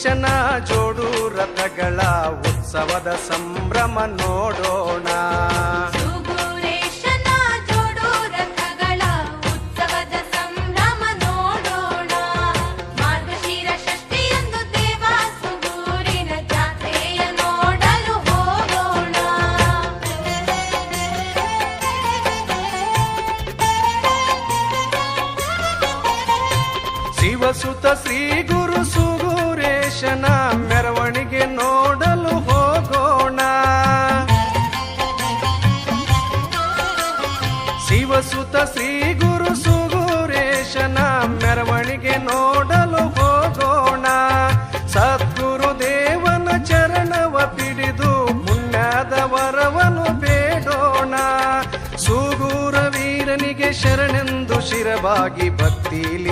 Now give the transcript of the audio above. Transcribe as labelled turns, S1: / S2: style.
S1: ಸುಗುರೇಶನ ಜೋಡು ರಥಗಳ ಉತ್ಸವದ ಸಂಭ್ರಮ ನೋಡೋಣ.
S2: ಸುಗುರೇಶನ ಜೋಡು ರಥಗಳ ಉತ್ಸವದ ಸಂಭ್ರಮ ನೋಡೋಣ. ಮಾರ್ಗಶಿರ ಷಷ್ಠಿಯಂದು ದೇವ ಸುಗೂರಿನ ಜಾತ್ರೆಯ ನೋಡಲು ಹೋಗೋಣ.
S1: ಶಿವಸುತ ಶ್ರೀ ಗುರು ಸುಗುರೇಶನ ಮೆರವಣಿಗೆ ನೋಡಲು ಹೋಗೋಣ. ಶಿವಸುತ ಶ್ರೀ ಗುರು ಸುಗುರೇಶನ ಮೆರವಣಿಗೆ ನೋಡಲು ಹೋಗೋಣ. ಸದ್ಗುರು ದೇವನ ಚರಣವ ಪಿಡಿದು ಪುಣ್ಯದ ವರವನು ಬೇಡೋಣ. ಸುಗೂರ ವೀರನಿಗೆ ಶರಣೆಂದು ಶಿರವಾಗಿ ಭಕ್ತಿಲಿ